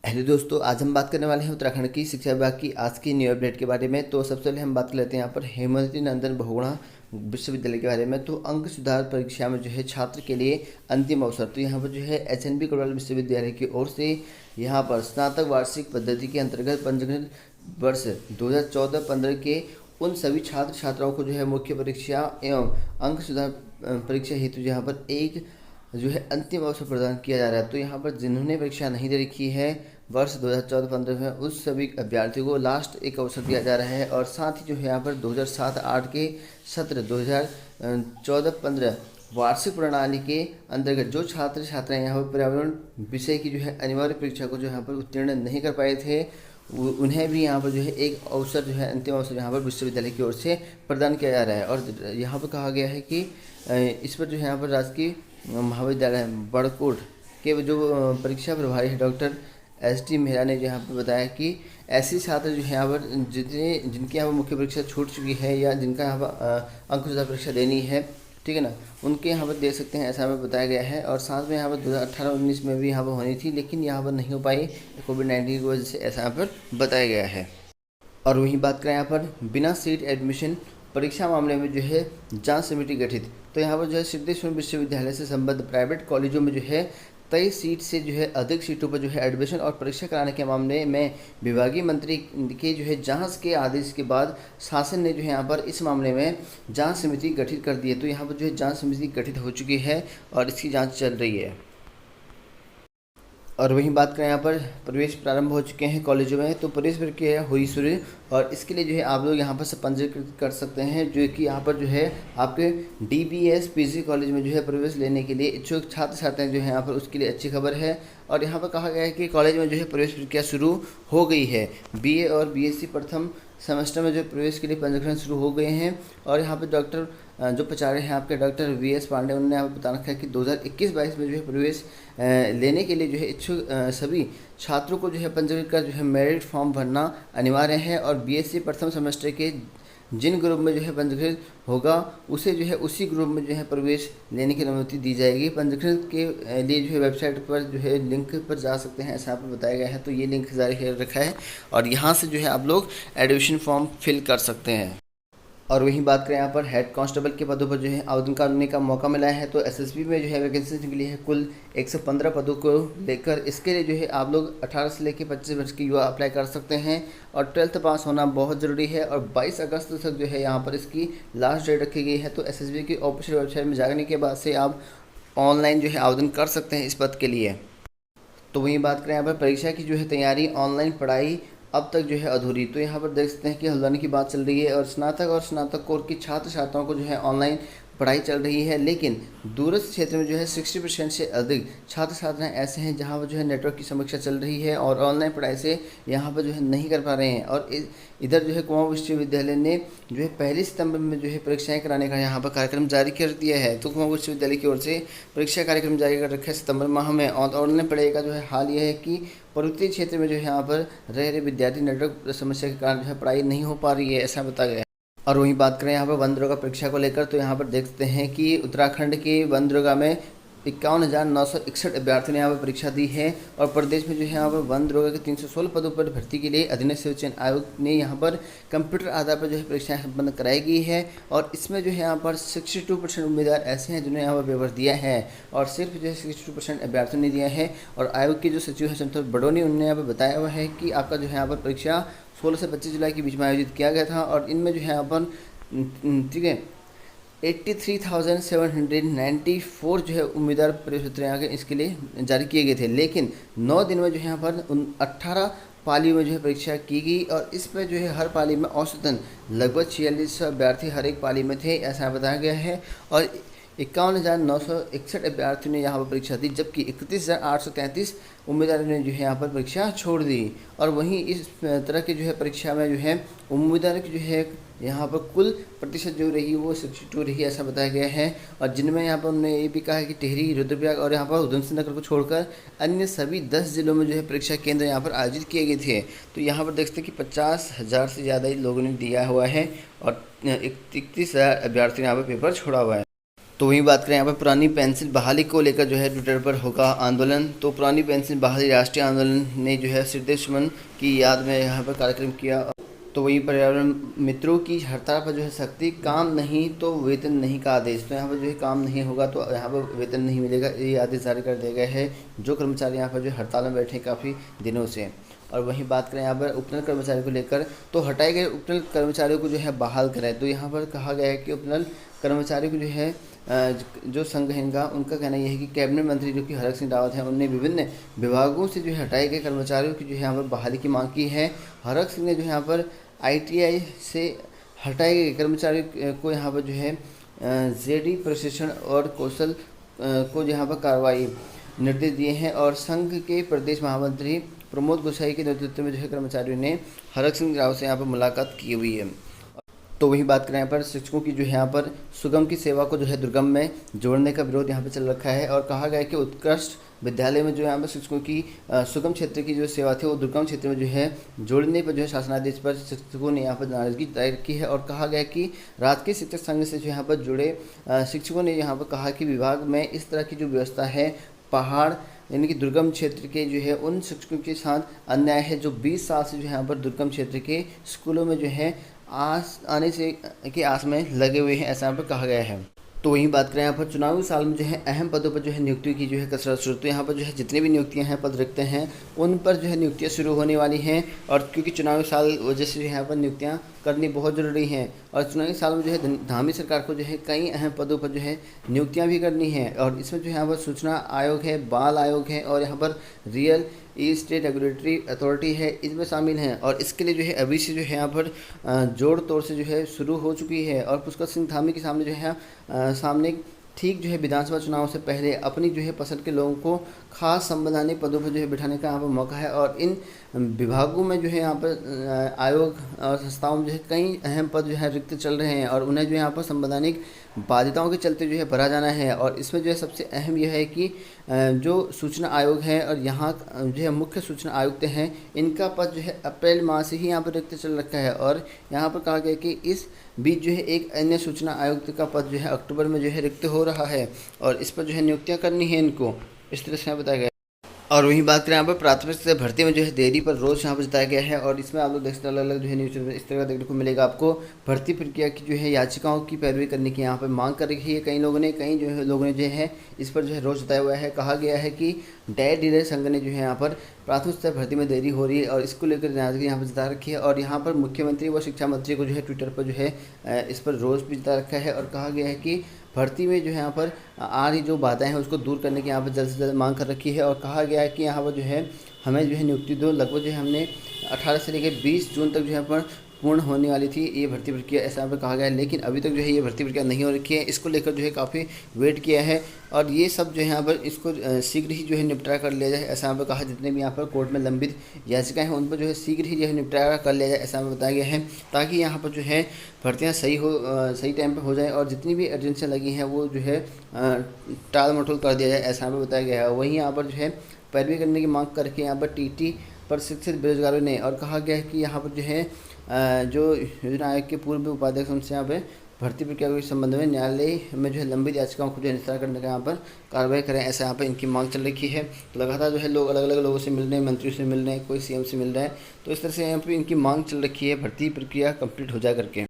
Hello दोस्तों, आज हम बात करने वाले हैं उत्तराखंड की शिक्षा विभाग की आज की न्यू अपडेट के बारे में। तो सबसे पहले हम बात कर लेते हैं यहाँ पर हेमवती नंदन बहुगुणा विश्वविद्यालय के बारे में। तो अंक सुधार परीक्षा में जो है छात्र के लिए अंतिम अवसर। तो यहाँ पर जो है एचएनबी गढ़वाल विश्वविद्यालय की ओर से यहाँ पर स्नातक वार्षिक पद्धति के अंतर्गत पंजीकृत वर्ष 2014-15 के उन सभी छात्र छात्राओं को जो है मुख्य परीक्षा एवं अंक सुधार परीक्षा हेतु यहाँ पर एक जो है अंतिम अवसर प्रदान किया जा रहा है। तो यहाँ पर जिन्होंने परीक्षा नहीं दे रखी है वर्ष 2014-15 में, उस सभी अभ्यर्थियों को लास्ट एक अवसर दिया जा रहा है। और साथ ही जो है यहाँ पर 2007-8 के सत्र 2014-15 वार्षिक प्रणाली के अंतर्गत जो छात्र छात्राएं यहाँ पर पर्यावरण विषय की जो है अनिवार्य परीक्षा को जो यहाँ पर उत्तीर्ण नहीं कर पाए थे, उन्हें भी यहाँ पर जो है एक अवसर जो है अंतिम अवसर यहाँ पर विश्वविद्यालय की ओर से प्रदान किया जा रहा है। और यहाँ पर कहा गया है कि इस पर जो है यहाँ पर राजकीय महाविद्यालय बड़कोट के जो परीक्षा प्रभारी है डॉक्टर एस.टी. मेहरा ने यहाँ पर बताया कि ऐसे छात्र जो है यहाँ पर जिनकी यहाँ पर मुख्य परीक्षा छूट चुकी है या जिनका यहाँ पर अंक सुधार परीक्षा देनी है, ठीक है ना, उनके यहाँ पर दे सकते हैं, ऐसा हमें बताया गया है। और साथ में यहाँ पर 2018-19 में भी यहाँ पर होनी थी, लेकिन यहाँ पर नहीं हो पाई कोविड-19 की वजह से, ऐसा यहाँ पर बताया गया है। और वहीं बात करें यहाँ पर बिना सीट एडमिशन परीक्षा मामले में जो है जांच समिति गठित। तो यहाँ पर जो है सिद्धेश्वर विश्वविद्यालय से संबद्ध प्राइवेट कॉलेजों में जो है 23 सीट से जो है अधिक सीटों पर जो है एडमिशन और परीक्षा कराने के मामले में विभागीय मंत्री के जो है जांच के आदेश के बाद शासन ने जो है यहाँ पर इस मामले में जांच समिति गठित कर दी है। तो यहाँ पर जो है जांच समिति गठित हो चुकी है और इसकी जांच चल रही है। और वहीं बात करें यहाँ पर प्रवेश प्रारंभ हो चुके हैं कॉलेजों में। तो प्रवेश प्रक्रिया हुई शुरू और इसके लिए जो है आप लोग यहाँ पर से पंजीकृत कर सकते हैं, जो कि यहाँ पर जो है आपके डीबीएस पीजी कॉलेज में जो है प्रवेश लेने के लिए इच्छुक छात्र छात्राएं जो है यहाँ पर उसके लिए अच्छी खबर है। और यहाँ पर कहा गया है कि कॉलेज में जो है प्रवेश प्रक्रिया शुरू हो गई है। बीए और बीएससी प्रथम सेमेस्टर में जो प्रवेश के लिए पंजीकरण शुरू हो गए हैं। और यहाँ पर डॉक्टर जो प्राचार्य हैं आपके डॉक्टर वीएस पांडे, उन्होंने यहाँ पर बता रखा है कि 2021-22 में जो है प्रवेश लेने के लिए जो है इच्छुक सभी छात्रों को जो है पंजीकृत कर जो है मेरिट फॉर्म भरना अनिवार्य है। और बीएससी प्रथम सेमेस्टर के जिन ग्रुप में जो है पंजीकृत होगा उसे जो है उसी ग्रुप में जो है प्रवेश लेने की अनुमति दी जाएगी। पंजीकृत के लिए जो है वेबसाइट पर जो है लिंक पर जा सकते हैं, ऐसा यहाँ पर बताया गया है। तो ये लिंक जारी कर रखा है और यहाँ से जो है आप लोग एडमिशन फॉर्म फिल कर सकते हैं। और वहीं बात करें यहाँ पर हेड कांस्टेबल के पदों पर जो है आवेदन करने का मौका मिला है। तो एसएसबी में जो है वैकेंसी निकली है कुल 115 पदों को लेकर। इसके लिए जो है आप लोग 18 से लेकर 25 वर्ष के युवा अप्लाई कर सकते हैं और 12th पास होना बहुत ज़रूरी है। और 22 अगस्त तक जो है यहाँ पर इसकी लास्ट डेट रखी गई है। तो एसएसबी की ऑफिशियल वेबसाइट में जाने के बाद से आप ऑनलाइन जो है आवेदन कर सकते हैं इस पद के लिए। तो वहीं बात करें यहाँ पर परीक्षा की जो है तैयारी, ऑनलाइन पढ़ाई अब तक जो है अधूरी। तो यहाँ पर देख सकते हैं कि हल्द्वानी की बात चल रही है और स्नातक कोर की छात्र छात्राओं को जो है ऑनलाइन पढ़ाई चल रही है, लेकिन दूरस्थ क्षेत्र में जो है 60% से अधिक छात्र छात्राएं ऐसे हैं जहां पर जो है नेटवर्क की समस्या चल रही है और ऑनलाइन पढ़ाई से यहां पर जो है नहीं कर पा रहे हैं। और इधर जो है कुमाऊं विश्वविद्यालय ने जो है 1 सितंबर में जो है परीक्षाएं कराने का यहाँ पर कार्यक्रम जारी कर दिया है। तो कुमाऊं विश्वविद्यालय की ओर से परीक्षा कार्यक्रम जारी कर रखा है सितंबर माह में। और ऑनलाइन पढ़ाई का जो है हाल यह है कि पर्वतीय क्षेत्र में जो है यहाँ पर रह रहे विद्यार्थी नेटवर्क समस्या के कारण जो है पढ़ाई नहीं हो पा रही है, ऐसा बताया गया है। और वहीं बात करें यहाँ पर वन दरोगा परीक्षा को लेकर, तो यहाँ पर देखते हैं कि उत्तराखंड के वन दरोगा में 51,961 अभ्यर्थियों ने यहाँ पर परीक्षा दी है। और प्रदेश में जो है यहाँ पर वन दरोगा के 316 पदों पर भर्ती के लिए अधीनस्थ सेवा चयन आयोग ने यहाँ पर कंप्यूटर आधार पर जो है परीक्षाएं संपन्न कराई गई है। और इसमें जो है यहाँ पर 62% उम्मीदवार ऐसे हैं जिन्होंने यहाँ पर पेपर दिया है और सिर्फ जो है 62% अभ्यर्थियों ने दिया है। और आयोग के जो सचिव हैं संतोष बडोनी, उन्होंने यहाँ पर बताया हुआ है कि आपका जो है यहाँ पर परीक्षा 16 से 25 जुलाई के बीच में आयोजित किया गया था। और इनमें जो है यहाँ पर ठीक है 83,794 जो है उम्मीदवार प्रवेश पत्र यहाँ के इसके लिए जारी किए गए थे, लेकिन 9 दिन में जो है यहाँ पर 18 पालियों में जो है परीक्षा की गई। और इस पर जो है हर पाली में औसतन लगभग 4600 अभ्यर्थी हर एक पाली में थे, ऐसा बताया गया है। और 51,961 अभ्यर्थियों ने यहाँ पर परीक्षा दी, जबकि 31,833 उम्मीदवारों ने जो है यहाँ पर परीक्षा छोड़ दी। और वहीं इस तरह की जो है परीक्षा में जो है उम्मीदवारों की जो है यहाँ पर कुल प्रतिशत जो रही वो 62 रही, ऐसा बताया गया है। और जिनमें यहाँ पर उन्होंने ये भी कहा है कि टिहरी, रुद्रप्रयाग और यहाँ पर उधमसिंह नगर को छोड़कर अन्य सभी 10 जिलों में जो है परीक्षा केंद्र यहाँ पर आयोजित किए गए थे। तो यहाँ पर देखते हैं कि 50,000 से ज़्यादा लोगों ने दिया हुआ है और 31,000 अभ्यर्थियों ने यहाँ पर पेपर छोड़ा हुआ है। तो वहीं बात करें यहाँ पर पुरानी पेंशन बहाली को लेकर जो है ट्विटर पर होगा आंदोलन। तो पुरानी पेंशन बहाली राष्ट्रीय आंदोलन ने जो है सिद्धेश सुमन की याद में यहाँ पर कार्यक्रम किया। तो वहीं पर्यावरण मित्रों की हड़ताल पर जो है सख्ती, काम नहीं तो वेतन नहीं का आदेश। तो यहाँ पर जो है काम नहीं होगा तो यहाँ पर वेतन नहीं मिलेगा, ये आदेश जारी कर दिया गया है जो कर्मचारी यहाँ पर जो हड़ताल में बैठे काफ़ी दिनों से। और वहीं बात करें यहाँ पर उपनल कर्मचारियों को लेकर, तो हटाए गए उपनल कर्मचारियों को जो है बहाल करें। तो यहाँ पर कहा गया है कि उपनल कर्मचारियों को जो है जो संघ है इनका, उनका कहना यह है कि कैबिनेट मंत्री जो कि हरक सिंह रावत हैं, उन्होंने विभिन्न विभागों से जो है हटाए गए कर्मचारियों की जो है यहाँ पर बहाली की मांग की है। हरक सिंह ने जो है यहाँ पर ITI से हटाए गए कर्मचारियों को यहाँ पर जो है जेडी प्रशिक्षण और कौशल को यहाँ पर कार्रवाई निर्देश दिए हैं। और संघ के प्रदेश महामंत्री प्रमोद गोसाई के नेतृत्व में जो है कर्मचारियों ने हरक सिंह राव से यहाँ पर मुलाकात की हुई है। तो वही बात करें यहाँ पर शिक्षकों की जो है यहाँ पर सुगम की सेवा को जो है दुर्गम में जोड़ने का विरोध यहाँ पर चल रखा है। और कहा गया है कि उत्कृष्ट विद्यालय में जो यहाँ पर शिक्षकों की सुगम क्षेत्र की जो सेवा थी वो दुर्गम क्षेत्र में जो है जोड़ने पर जो है शासनादेश पर शिक्षकों ने यहाँ पर नाराजगी जाहिर की है। और कहा गया कि राजकीय शिक्षक संघ से जो यहाँ पर जुड़े शिक्षकों ने यहाँ पर कहा कि विभाग में इस तरह की जो व्यवस्था है, पहाड़ यानी कि दुर्गम क्षेत्र के जो है उन शिक्षकों के साथ अन्याय है जो 20 साल से जो है यहाँ पर दुर्गम क्षेत्र के स्कूलों में जो है आने से की आस में लगे हुए हैं, ऐसा यहाँ पर कहा गया है। तो वहीं बात करें यहाँ पर चुनावी साल में जो है अहम पदों पर जो है नियुक्ति की जो है कसरत शुरू। तो यहाँ पर जो है जितनी भी नियुक्तियाँ हैं, पद रिक्त हैं, उन पर जो है नियुक्तियाँ शुरू होने वाली हैं। और क्योंकि चुनावी साल वजह से जो है यहाँ पर नियुक्तियाँ करनी बहुत ज़रूरी हैं। और चुनावी साल में जो है धामी सरकार को जो है कई अहम पदों पर जो है नियुक्तियाँ भी करनी हैं। और इसमें जो है यहाँ पर सूचना आयोग है, बाल आयोग है और यहाँ पर रियल स्टेट रेगुलेटरी अथॉरिटी है, इसमें शामिल हैं। और इसके लिए जो है अभी से जो है यहाँ पर जोड़ तोड़ से जो है शुरू हो चुकी है। और पुष्कर सिंह धामी के सामने जो है सामने ठीक जो है विधानसभा चुनाव से पहले अपनी जो है पसंद के लोगों को खास संवैधानिक पदों पर जो है बिठाने का यहाँ पर मौका है। और इन विभागों में जो है यहाँ पर आयोग और संस्थाओं में जो है कई अहम पद जो है रिक्त चल रहे हैं और उन्हें जो है यहाँ पर संवैधानिक बाध्यताओं के चलते जो है भरा जाना है। और इसमें जो है सबसे अहम यह है कि जो सूचना आयोग है और यहाँ जो है मुख्य सूचना आयुक्त हैं, इनका पद जो है अप्रैल माह से ही यहाँ पर रिक्त चल रखा है। और यहाँ पर कहा गया कि इस बीच जो है एक अन्य सूचना आयुक्त का पद जो है अक्टूबर में जो है रिक्त हो रहा है और इस पर जो है नियुक्तियाँ करनी है इनको, इस तरह से यहाँ बताया गया। और वहीं बात करें यहाँ पर प्राथमिक से भर्ती में जो है देरी पर रोज यहाँ पर जताया गया है। और इसमें आप लोग देख सकते हैं अलग अलग जो है न्यूज़ इस तरह का देखने को मिलेगा आपको। भर्ती प्रक्रिया की जो है याचिकाओं की पैरवी करने की यहाँ पर मांग कर रखी है कई लोगों ने, कई जो है लोगों ने जो है इस पर जो है रोज जताया हुआ है। कहा गया है कि डायट डीलर संघ ने जो है यहाँ पर प्राथमिक स्तर भर्ती में देरी हो रही है और इसको लेकर नाराजगी यहाँ पर जता रखी है। और यहाँ पर मुख्यमंत्री व शिक्षा मंत्री को जो है ट्विटर पर जो है इस पर रोज भी जता रखा है। और कहा गया है कि भर्ती में जो है यहाँ पर आ रही जो बाधाएं हैं उसको दूर करने की यहाँ पर जल्द से जल्द मांग कर रखी है। और कहा गया है कि यहाँ पर जो है हमें जो है नियुक्ति दो, लगभग जो है हमने 18 से लेकर 20 जून तक जो है पर पूर्ण होने वाली थी ये भर्ती प्रक्रिया, ऐसा यहाँ पर कहा गया है। लेकिन अभी तक जो है ये भर्ती प्रक्रिया नहीं हो रखी है, इसको लेकर जो है काफ़ी वेट किया है। और ये सब जो है यहाँ पर इसको शीघ्र ही जो है निपटारा कर लिया जाए, ऐसा यहाँ पर कहा। जितने भी यहाँ पर कोर्ट में लंबित याचिकाएं हैं उन पर जो है शीघ्र ही जो है निपटारा कर लिया जाए, ऐसा हमें बताया गया है, ताकि यहाँ पर जो है भर्तियाँ सही टाइम पर हो जाए और जितनी भी एजेंसियाँ लगी हैं वो जो है टाल मटोल कर दिया जाए, ऐसा हमें बताया गया है। वहीं यहाँ पर जो है पैरवी करने की मांग करके यहाँ पर टीटी पर शिक्षित बेरोजगारों ने और कहा गया है कि यहाँ पर जो है जो योजना आयोग के पूर्व उपाध्यक्ष उनसे यहाँ पे भर्ती प्रक्रिया के संबंध में न्यायालय में जो है लंबित याचिकाओं को जो है निस्तार करने का यहाँ पर कार्रवाई करें, ऐसा यहाँ पर इनकी मांग चल रही है। तो लगातार जो है लोग अलग अलग लोगों से मिल रहे हैं, मंत्रियों से मिल रहे हैं, कोई CM से मिल रहा है। तो इस तरह से यहाँ पर इनकी मांग चल रखी है भर्ती प्रक्रिया कंप्लीट हो जाए करके।